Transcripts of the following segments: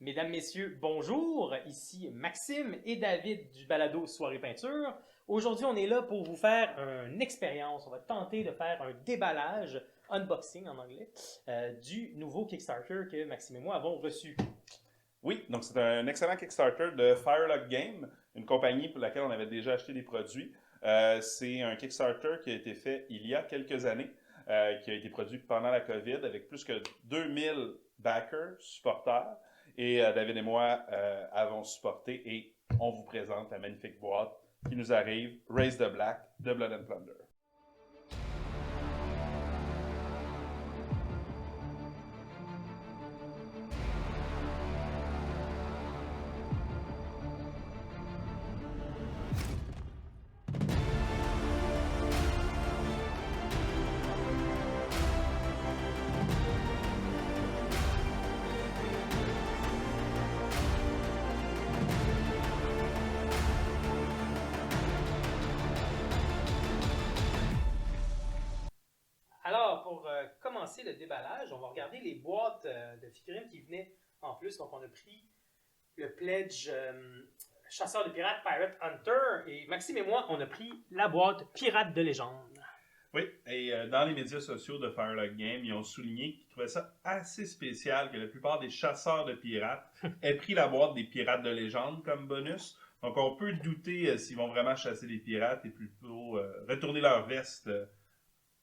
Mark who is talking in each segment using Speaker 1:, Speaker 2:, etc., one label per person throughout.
Speaker 1: Mesdames, Messieurs, bonjour. Ici Maxime et David du balado Soirée Peinture. Aujourd'hui, on est là pour vous faire une expérience. On va tenter de faire un déballage, unboxing en anglais, du nouveau Kickstarter que Maxime et moi avons reçu.
Speaker 2: Oui, donc c'est un excellent Kickstarter de Firelock Game, une compagnie pour laquelle on avait déjà acheté des produits. C'est un Kickstarter qui a été fait il y a quelques années, qui a été produit pendant la COVID avec plus que 2000 backers, supporters. Et David et moi avons supporté et on vous présente la magnifique boîte qui nous arrive, Raise the Black de Blood and Plunder.
Speaker 1: Alors, pour commencer le déballage, on va regarder les boîtes de figurines qui venaient en plus. Donc, on a pris le pledge Chasseur de pirates, Pirate Hunter. Et Maxime et moi, on a pris la boîte Pirate de légende.
Speaker 2: Oui, et dans les médias sociaux de Firelock Game, ils ont souligné qu'ils trouvaient ça assez spécial que la plupart des chasseurs de pirates aient pris la boîte des pirates de légende comme bonus. Donc on peut douter s'ils vont vraiment chasser des pirates et plutôt retourner leur veste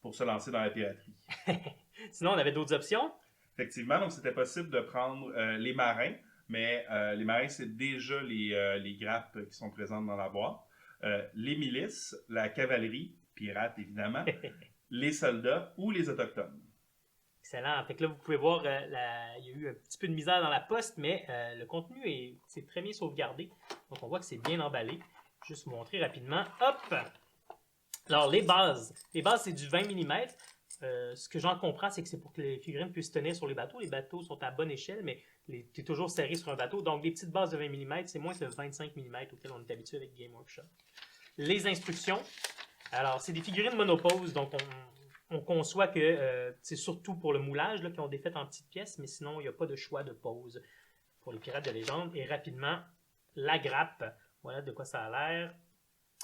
Speaker 2: pour se lancer dans la piraterie.
Speaker 1: Sinon, on avait d'autres options.
Speaker 2: Effectivement, donc c'était possible de prendre les marins, mais les marins, c'est déjà les grappes qui sont présentes dans la boîte. Les milices, la cavalerie, pirates évidemment, les soldats ou les autochtones.
Speaker 1: Excellent. Fait que là, vous pouvez voir, il y a eu un petit peu de misère dans la poste, mais le contenu c'est très bien sauvegardé. Donc, on voit que c'est bien emballé. Juste vous montrer rapidement. Hop! Alors, les bases. Les bases, c'est du 20 mm. Ce que j'en comprends, c'est que c'est pour que les figurines puissent tenir sur les bateaux. Les bateaux sont à bonne échelle, mais tu es toujours serré sur un bateau. Donc, les petites bases de 20 mm, c'est moins que le 25 mm auquel on est habitué avec Game Workshop. Les instructions. Alors, c'est des figurines monoposes, donc on conçoit que c'est surtout pour le moulage qu'ils ont des faits en petites pièces, mais sinon, il n'y a pas de choix de pose pour les pirates de légende. Et rapidement, la grappe, voilà de quoi ça a l'air.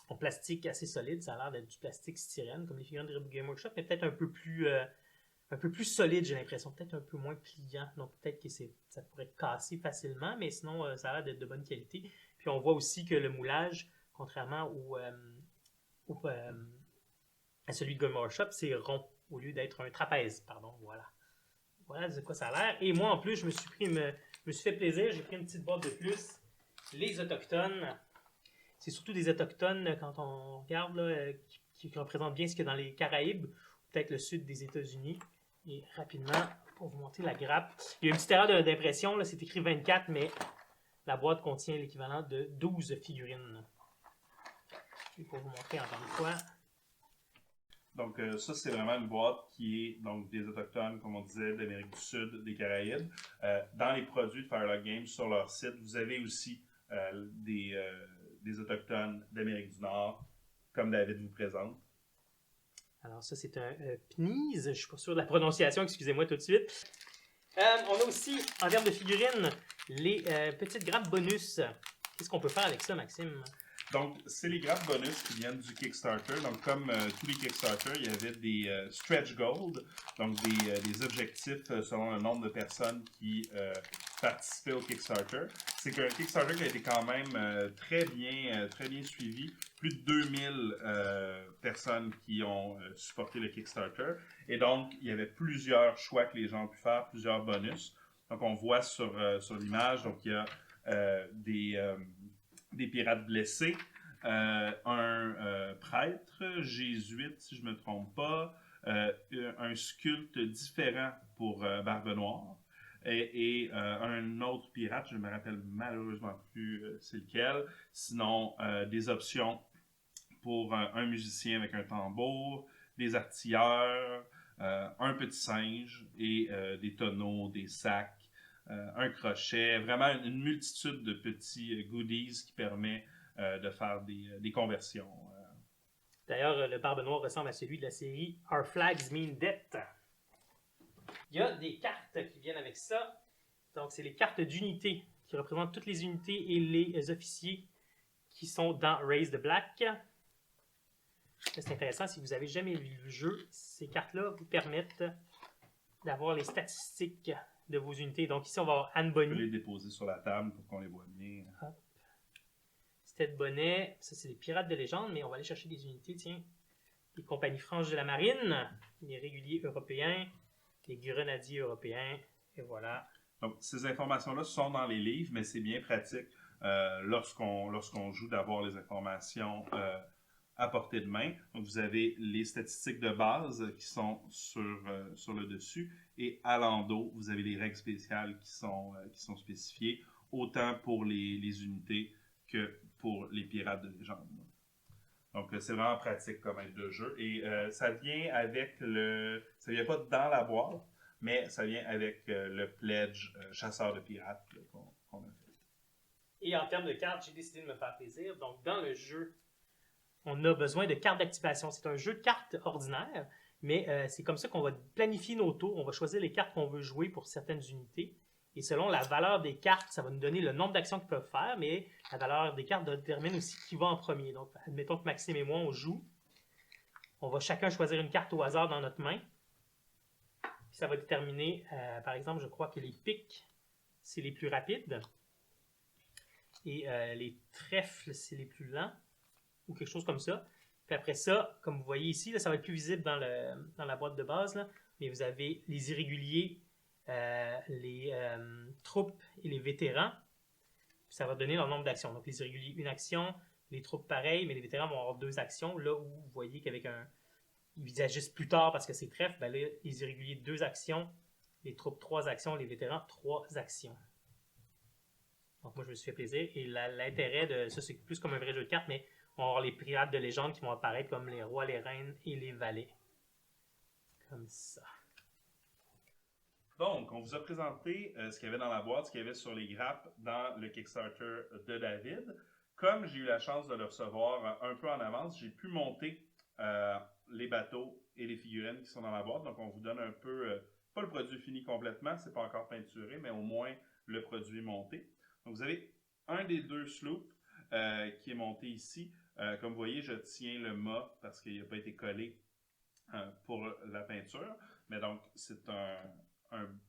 Speaker 1: En plastique assez solide, ça a l'air d'être du plastique styrène, comme les figurines de Game Workshop, mais peut-être un peu plus solide, j'ai l'impression, peut-être un peu moins pliant, donc peut-être que ça pourrait casser facilement, mais sinon, ça a l'air d'être de bonne qualité. Puis on voit aussi que le moulage, contrairement à celui de Game Workshop, c'est rond au lieu d'être un trapèze, pardon, voilà. Voilà de quoi ça a l'air. Et moi, en plus, je me suis fait plaisir, j'ai pris une petite boîte de plus, les autochtones. C'est surtout des autochtones, quand on regarde, là, qui représentent bien ce qu'il y a dans les Caraïbes, ou peut-être le sud des États-Unis. Et rapidement, pour vous montrer la grappe, il y a une petite erreur d'impression, là, c'est écrit 24, mais la boîte contient l'équivalent de 12 figurines. Et pour vous montrer encore une fois.
Speaker 2: Donc ça, c'est vraiment une boîte qui est donc des Autochtones, comme on disait, d'Amérique du Sud, des Caraïbes. Dans les produits de Firelock Games, sur leur site, vous avez aussi des Autochtones d'Amérique du Nord, comme David vous présente.
Speaker 1: Alors ça, c'est un PNIS, je ne suis pas sûr de la prononciation, excusez-moi tout de suite. On a aussi, en termes de figurines, les petites grappes bonus. Qu'est-ce qu'on peut faire avec ça, Maxime?
Speaker 2: Donc, c'est les grappes bonus qui viennent du Kickstarter. Donc, comme tous les Kickstarter, il y avait des stretch goals, donc des objectifs selon le nombre de personnes qui participaient au Kickstarter. C'est qu'un Kickstarter qui a été quand même très bien suivi. Plus de 2000 personnes qui ont supporté le Kickstarter. Et donc, il y avait plusieurs choix que les gens ont pu faire, plusieurs bonus. Donc, on voit sur l'image, donc il y a des pirates blessés, un prêtre jésuite, si je ne me trompe pas, un sculpte différent pour Barbe Noire, et un autre pirate, je ne me rappelle malheureusement plus c'est lequel, sinon des options pour un musicien avec un tambour, des artilleurs, un petit singe et des tonneaux, des sacs, un crochet, vraiment une multitude de petits goodies qui permet de faire des conversions.
Speaker 1: D'ailleurs, le Barbe Noire ressemble à celui de la série Our Flags Mean Death. Il y a des cartes qui viennent avec ça. Donc, c'est les cartes d'unités qui représentent toutes les unités et les officiers qui sont dans Raise the Black. C'est intéressant, si vous n'avez jamais vu le jeu, ces cartes-là vous permettent d'avoir les statistiques de vos unités. Donc ici, on va avoir Anne
Speaker 2: On peut
Speaker 1: Bonny.
Speaker 2: les déposer sur la table pour qu'on les voit bien.
Speaker 1: C'était de Bonnet. Ça, c'est les pirates de légende, mais on va aller chercher des unités, tiens. Les compagnies franches de la marine, les réguliers européens, les grenadiers européens, et voilà.
Speaker 2: Donc, ces informations-là sont dans les livres, mais c'est bien pratique lorsqu'on joue d'avoir les informations à portée de main. Donc, vous avez les statistiques de base qui sont sur le dessus, et à l'endos, vous avez les règles spéciales qui sont spécifiées, autant pour les unités que pour les pirates de légende. Donc, c'est vraiment pratique comme aide de jeu. Et ça vient avec ça vient pas dans la boîte, mais ça vient avec le pledge chasseur de pirates qu'on a fait.
Speaker 1: Et en termes de cartes, j'ai décidé de me faire plaisir. Donc, dans le jeu, on a besoin de cartes d'activation. C'est un jeu de cartes ordinaire, mais c'est comme ça qu'on va planifier nos tours. On va choisir les cartes qu'on veut jouer pour certaines unités. Et selon la valeur des cartes, ça va nous donner le nombre d'actions qu'ils peuvent faire, mais la valeur des cartes détermine aussi qui va en premier. Donc, admettons que Maxime et moi, on joue. On va chacun choisir une carte au hasard dans notre main. Puis ça va déterminer, par exemple, je crois que les piques, c'est les plus rapides. Et les trèfles, c'est les plus lents. Ou quelque chose comme ça. Puis après ça, comme vous voyez ici, là, ça va être plus visible dans la boîte de base, là, mais vous avez les irréguliers, les troupes et les vétérans. Puis ça va donner leur nombre d'actions. Donc les irréguliers, une action, les troupes pareil, mais les vétérans vont avoir 2 actions. Là où vous voyez qu'avec ils agissent plus tard parce que c'est trèfle, ben là, les irréguliers 2 actions, les troupes 3 actions, les vétérans 3 actions. Donc moi je me suis fait plaisir. Et l'intérêt de ça, c'est plus comme un vrai jeu de cartes, mais on va avoir les pirates de légende qui vont apparaître comme les rois, les reines et les valets. Comme ça.
Speaker 2: Donc, on vous a présenté ce qu'il y avait dans la boîte, ce qu'il y avait sur les grappes dans le Kickstarter de David. Comme j'ai eu la chance de le recevoir un peu en avance, j'ai pu monter les bateaux et les figurines qui sont dans la boîte. Donc, on vous donne un peu, pas le produit fini complètement, c'est pas encore peinturé, mais au moins le produit monté. Donc, vous avez un des 2 sloops qui est monté ici. Comme vous voyez, je tiens le mât parce qu'il n'a pas été collé pour la peinture. Mais donc, c'est une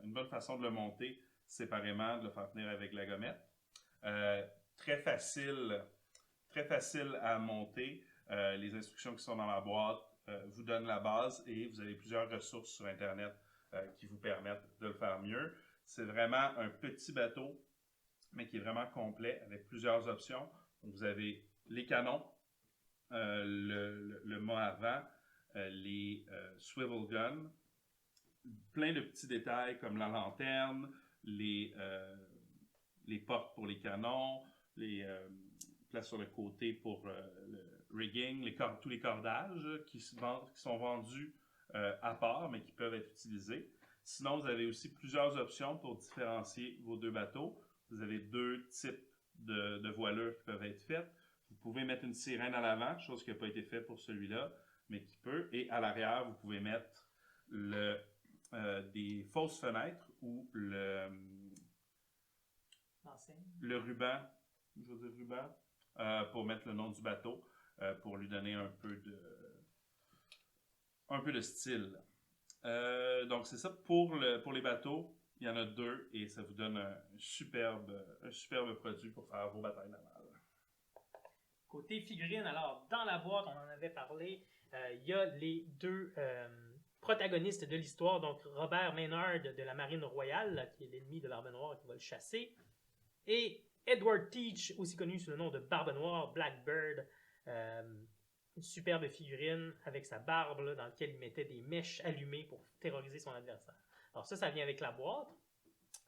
Speaker 2: bonne façon de le monter séparément, de le faire tenir avec la gommette. Très facile à monter. Les instructions qui sont dans la boîte vous donnent la base et vous avez plusieurs ressources sur Internet qui vous permettent de le faire mieux. C'est vraiment un petit bateau, mais qui est vraiment complet avec plusieurs options. Donc, vous avez les canons, le mât avant, les swivel guns, plein de petits détails comme la lanterne, les portes pour les canons, les places sur le côté pour le rigging, tous les cordages qui sont vendus à part, mais qui peuvent être utilisés. Sinon, vous avez aussi plusieurs options pour différencier vos 2 bateaux. Vous avez 2 types de voilures qui peuvent être faites. Vous pouvez mettre une sirène à l'avant, chose qui n'a pas été faite pour celui-là, mais qui peut. Et à l'arrière, vous pouvez mettre des fausses fenêtres ou le ruban, je veux dire ruban, pour mettre le nom du bateau, pour lui donner un peu de style. Donc c'est ça pour les bateaux. Il y en a 2 et ça vous donne un superbe produit pour faire vos batailles navales.
Speaker 1: Côté figurines, alors dans la boîte, on en avait parlé, il y a les 2 protagonistes de l'histoire, donc Robert Maynard de la Marine Royale, qui est l'ennemi de Barbe Noire qui va le chasser, et Edward Teach, aussi connu sous le nom de Barbe Noire, Blackbird, une superbe figurine avec sa barbe là, dans laquelle il mettait des mèches allumées pour terroriser son adversaire. Alors ça vient avec la boîte.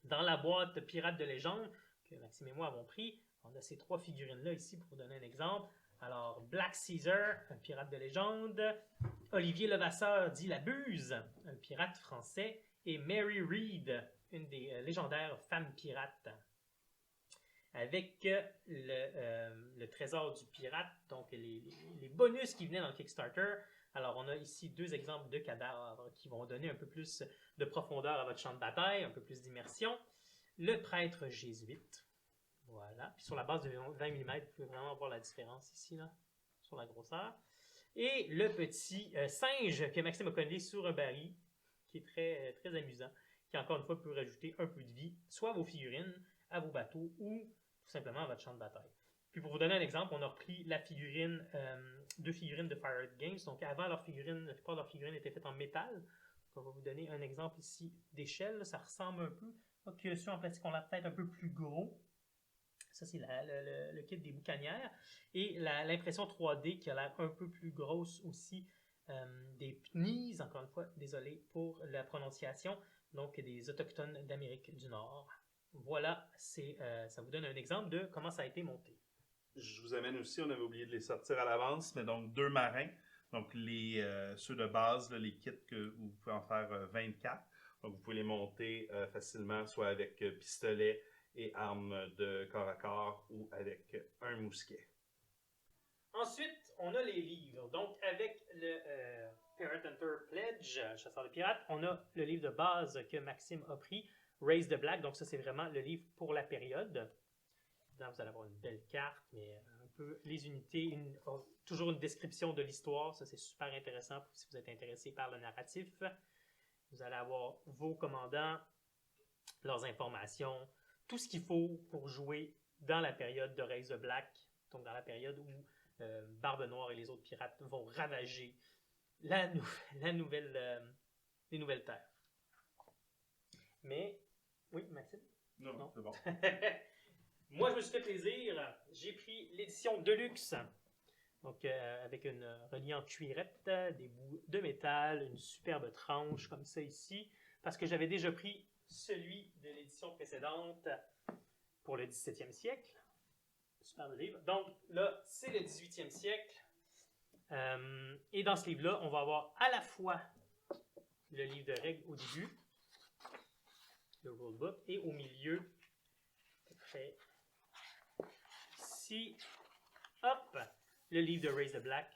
Speaker 1: Dans la boîte Pirates de légende, que Maxime et moi avons pris, on a ces 3 figurines-là ici pour vous donner un exemple. Alors, Black Caesar, un pirate de légende, Olivier Levasseur dit la Buse, un pirate français, et Mary Read, une des légendaires femmes pirates. Avec le trésor du pirate, donc les bonus qui venaient dans le Kickstarter, Alors, on a ici 2 exemples de cadavres qui vont donner un peu plus de profondeur à votre champ de bataille, un peu plus d'immersion. Le prêtre jésuite. Voilà. Puis sur la base de 20 mm, vous pouvez vraiment voir la différence ici, là, sur la grosseur. Et le petit singe que Maxime a collé sur un baril, qui est très, très amusant, qui encore une fois peut rajouter un peu de vie, soit à vos figurines, à vos bateaux, ou tout simplement à votre champ de bataille. Puis pour vous donner un exemple, on a repris la figurine, 2 figurines de Fireheart Games. Donc avant, la plupart de leurs figurines étaient faites en métal. Donc on va vous donner un exemple ici d'échelle. Ça ressemble un peu. Donc ceux en plastique, on l'a peut-être un peu plus gros. Ça, c'est le kit des boucanières. Et l'impression 3D qui a l'air un peu plus grosse aussi. Des PNIs, encore une fois, désolé pour la prononciation. Donc des Autochtones d'Amérique du Nord. Voilà, ça vous donne un exemple de comment ça a été monté.
Speaker 2: Je vous amène aussi, on avait oublié de les sortir à l'avance, mais donc 2 marins. Donc ceux de base, là, les kits que vous pouvez en faire 24. Donc vous pouvez les monter facilement, soit avec pistolet et armes de corps à corps ou avec un mousquet.
Speaker 1: Ensuite, on a les livres. Donc avec le Pirate Hunter Pledge, Chasseur de pirates, on a le livre de base que Maxime a pris, Raise the Black. Donc ça, c'est vraiment le livre pour la période. Là, vous allez avoir une belle carte, mais un peu les unités, toujours une description de l'histoire. Ça, c'est super intéressant si vous êtes intéressé par le narratif. Vous allez avoir vos commandants, leurs informations, tout ce qu'il faut pour jouer dans la période de Raise the Black, donc dans la période où Barbe Noire et les autres pirates vont ravager les nouvelles terres. Mais, oui, Maxime?
Speaker 2: Non, c'est bon.
Speaker 1: Moi, je me suis fait plaisir. J'ai pris l'édition Deluxe. Donc, avec une reliée en cuirette, des bouts de métal, une superbe tranche comme ça ici. Parce que j'avais déjà pris celui de l'édition précédente pour le 17e siècle. Superbe livre. Donc, là, c'est le 18e siècle. Et dans ce livre-là, on va avoir à la fois le livre de règles au début, le rulebook, et au milieu, après, ici, hop, le livre de Raise the Black,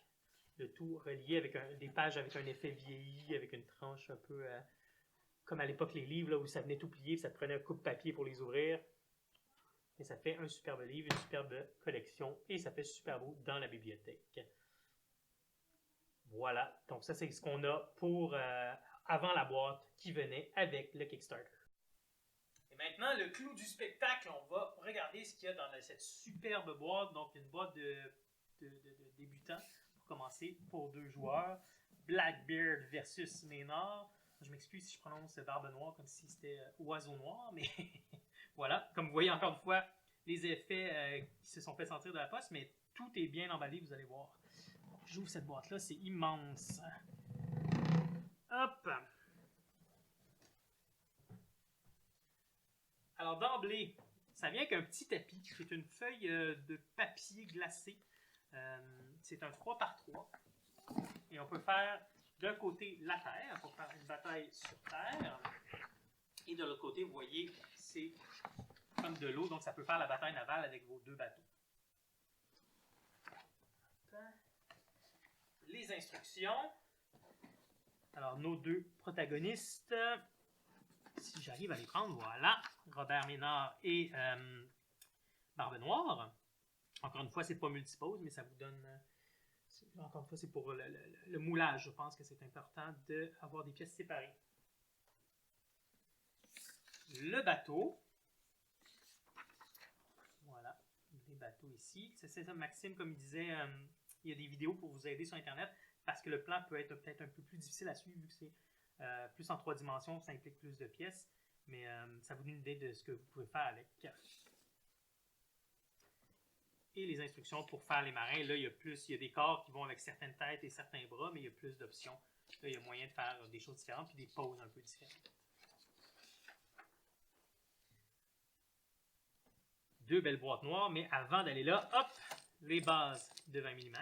Speaker 1: le tout relié avec des pages avec un effet vieilli, avec une tranche un peu comme à l'époque les livres là, où ça venait tout plier, puis ça te prenait un coupe-papier pour les ouvrir. Et ça fait un superbe livre, une superbe collection, et ça fait super beau dans la bibliothèque. Voilà, donc ça c'est ce qu'on a pour avant la boîte qui venait avec le Kickstarter. Et maintenant, le clou du spectacle, on va regarder ce qu'il y a dans cette superbe boîte. Donc, une boîte de débutants, pour commencer, pour 2 joueurs. Blackbeard versus Maynard. Je m'excuse si je prononce Barbe Noire comme si c'était Oiseau Noir, mais voilà. Comme vous voyez encore une fois, les effets qui se sont fait sentir de la poste, mais tout est bien emballé, vous allez voir. J'ouvre cette boîte-là, c'est immense. Hop! Alors d'emblée, ça vient avec un petit tapis, qui est une feuille de papier glacé. C'est un 3x3. Et on peut faire d'un côté la terre, pour faire une bataille sur terre. Et de l'autre côté, vous voyez, c'est comme de l'eau, donc ça peut faire la bataille navale avec vos 2 bateaux. Les instructions. Alors nos 2 protagonistes... Si j'arrive à les prendre, voilà, Robert Maynard et Barbe Noire. Encore une fois, c'est pas multipose, mais ça vous donne... encore une fois, c'est pour le moulage. Je pense que c'est important d'avoir des pièces séparées. Le bateau. Voilà, les bateaux ici. C'est ça, Maxime, comme il disait, il y a des vidéos pour vous aider sur Internet parce que le plan peut être peut-être un peu plus difficile à suivre vu que c'est plus en 3 dimensions, ça implique plus de pièces, mais ça vous donne une idée de ce que vous pouvez faire avec. Et les instructions pour faire les marins, là, il y a des corps qui vont avec certaines têtes et certains bras, mais il y a plus d'options. Là, il y a moyen de faire des choses différentes puis des poses un peu différentes. 2 belles boîtes noires, mais avant d'aller là, hop, les bases de 20 mm.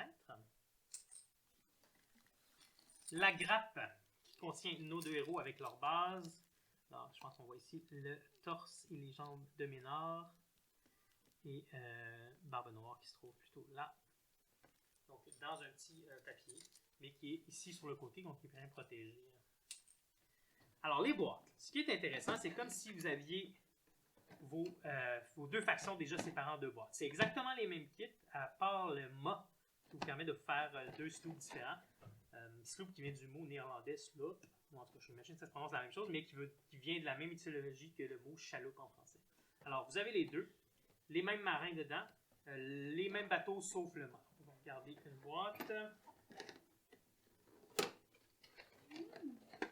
Speaker 1: La grappe qui contient nos 2 héros avec leur base. Alors, je pense qu'on voit ici le torse et les jambes de Maynard et Barbe Noire qui se trouve plutôt là. Donc, dans un petit papier. mais qui est ici sur le côté, donc qui est bien protégé. Alors, les boîtes. Ce qui est intéressant, c'est comme si vous aviez vos deux factions déjà séparées en deux boîtes. C'est exactement les mêmes kits, à part le mât qui vous permet de faire deux sloops différents. Sloop qui vient du mot néerlandais sloop, ou en tout cas, j'imagine que ça se prononce la même chose, mais qui vient de la même étymologie que le mot chaloupe en français. Alors, vous avez les deux, les mêmes marins dedans, les mêmes bateaux sauf le mât. On va regarder une boîte.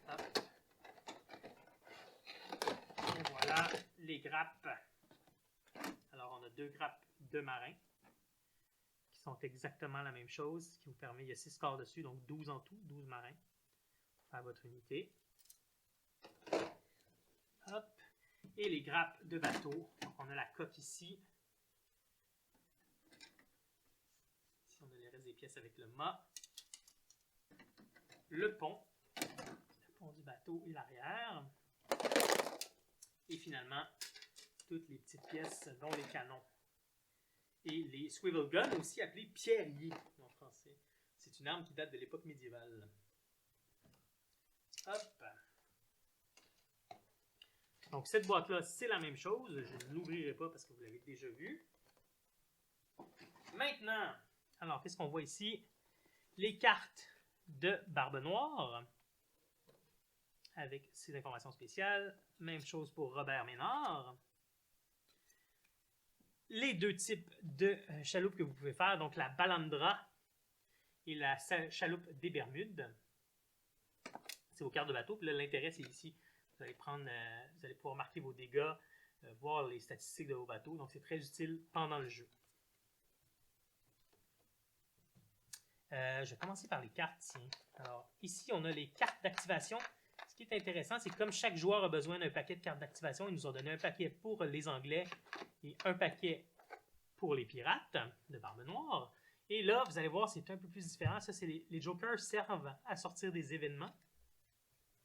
Speaker 1: Hop. Et voilà les grappes. Alors, on a deux grappes de marins qui sont exactement la même chose, qui vous permet, il y a 6 corps dessus, donc 12 en tout, 12 marins pour faire votre unité. Hop. Et les grappes de bateau. Donc, on a la coque ici. Ici, on a les restes des pièces avec le mât. Le pont du bateau et l'arrière. Et finalement, toutes les petites pièces, dont les canons. Et les swivel guns, aussi appelés pierriers en français. C'est une arme qui date de l'époque médiévale. Hop! Donc cette boîte-là, c'est la même chose. Je ne l'ouvrirai pas parce que vous l'avez déjà vu. Maintenant, alors qu'est-ce qu'on voit ici? Les cartes de Barbe Noire. Avec ces informations spéciales. Même chose pour Robert Ménard. Les deux types de chaloupes que vous pouvez faire, donc la Balandra et la chaloupe des Bermudes. C'est vos cartes de bateau. Puis là, l'intérêt, c'est ici. Vous allez pouvoir marquer vos dégâts, voir les statistiques de vos bateaux. Donc, c'est très utile pendant le jeu. Je vais commencer par les cartes. Tiens. Alors, ici, on a les cartes d'activation. Ce qui est intéressant, c'est que comme chaque joueur a besoin d'un paquet de cartes d'activation, ils nous ont donné un paquet pour les Anglais et un paquet pour les pirates de Barbe Noire. Et là, vous allez voir, c'est un peu plus différent. Ça, c'est les jokers servent à sortir des événements.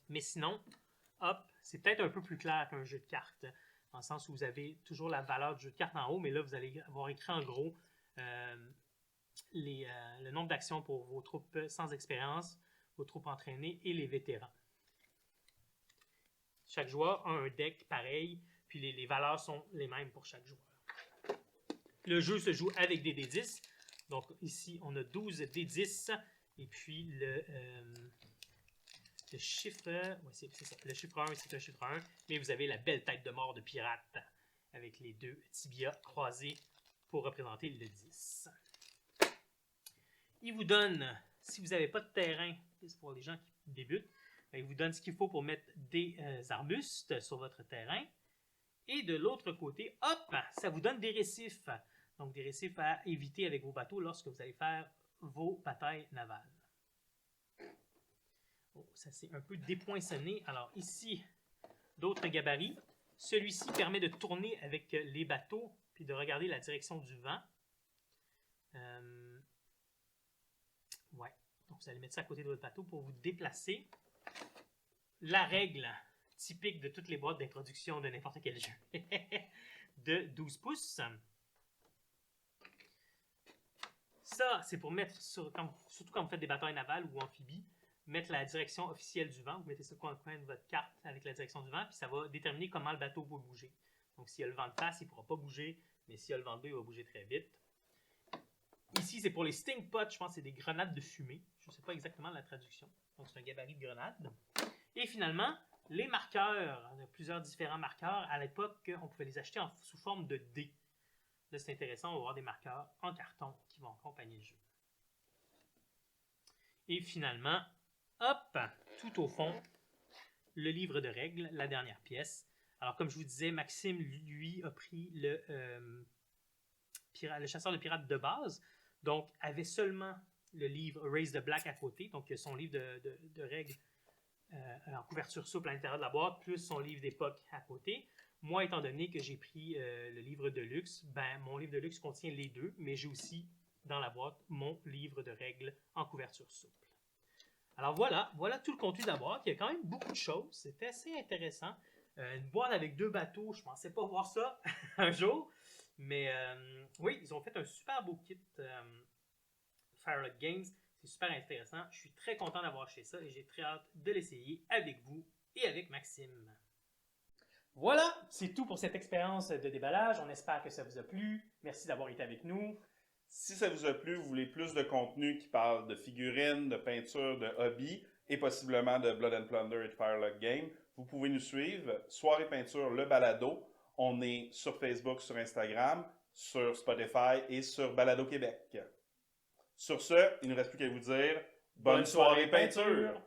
Speaker 1: Mais sinon, hop, c'est peut-être un peu plus clair qu'un jeu de cartes. Dans le sens où vous avez toujours la valeur du jeu de cartes en haut, mais là, vous allez avoir écrit en gros le nombre d'actions pour vos troupes sans expérience, vos troupes entraînées et les vétérans. Chaque joueur a un deck pareil, puis les valeurs sont les mêmes pour chaque joueur. Le jeu se joue avec des D10. Donc ici, on a 12 D10. Et puis le chiffre... Ouais, c'est ça. Le chiffre 1, c'est un chiffre 1. Mais vous avez la belle tête de mort de pirate avec les deux tibias croisés pour représenter le 10. Il vous donne, si vous n'avez pas de terrain, c'est pour les gens qui débutent, il vous donne ce qu'il faut pour mettre des arbustes sur votre terrain. Et de l'autre côté, hop, ça vous donne des récifs. Donc des récifs à éviter avec vos bateaux lorsque vous allez faire vos batailles navales. Oh, ça c'est un peu dépoinçonné. Alors ici, d'autres gabarits. Celui-ci permet de tourner avec les bateaux puis de regarder la direction du vent. Ouais. Donc vous allez mettre ça à côté de votre bateau pour vous déplacer. La règle typique de toutes les boîtes d'introduction de n'importe quel jeu de 12 pouces. Ça, c'est pour mettre, surtout quand vous faites des batailles navales ou amphibies, mettre la direction officielle du vent. Vous mettez ça au coin de votre carte avec la direction du vent, puis ça va déterminer comment le bateau va bouger. Donc s'il y a le vent de face, il ne pourra pas bouger, mais s'il y a le vent de dos, il va bouger très vite. Ici, c'est pour les sting pots, je pense que c'est des grenades de fumée. Je ne sais pas exactement la traduction. Donc c'est un gabarit de grenades. Et finalement, les marqueurs, il y a plusieurs différents marqueurs. À l'époque, on pouvait les acheter sous forme de dés. Là, c'est intéressant, on va avoir des marqueurs en carton qui vont accompagner le jeu. Et finalement, hop, tout au fond, le livre de règles, la dernière pièce. Alors, comme je vous disais, Maxime, lui, a pris le chasseur de pirates de base, donc avait seulement le livre Raise the Black à côté, donc son livre de règles en couverture souple à l'intérieur de la boîte, plus son livre d'époque à côté. Moi, étant donné que j'ai pris le livre de luxe, mon livre de luxe contient les deux, mais j'ai aussi dans la boîte mon livre de règles en couverture souple. Alors voilà tout le contenu de la boîte. Il y a quand même beaucoup de choses. C'est assez intéressant. Une boîte avec 2 bateaux, je ne pensais pas voir ça un jour. Mais oui, ils ont fait un super beau kit Firelock Games. C'est super intéressant. Je suis très content d'avoir acheté ça et j'ai très hâte de l'essayer avec vous et avec Maxime. Voilà, c'est tout pour cette expérience de déballage. On espère que ça vous a plu. Merci d'avoir été avec nous.
Speaker 2: Si ça vous a plu, vous voulez plus de contenu qui parle de figurines, de peinture, de hobby et possiblement de Blood and Plunder et de Firelock Game, vous pouvez nous suivre. Soirée Peinture, le balado. On est sur Facebook, sur Instagram, sur Spotify et sur Balado Québec. Sur ce, il ne nous reste plus qu'à vous dire bonne soirée peinture!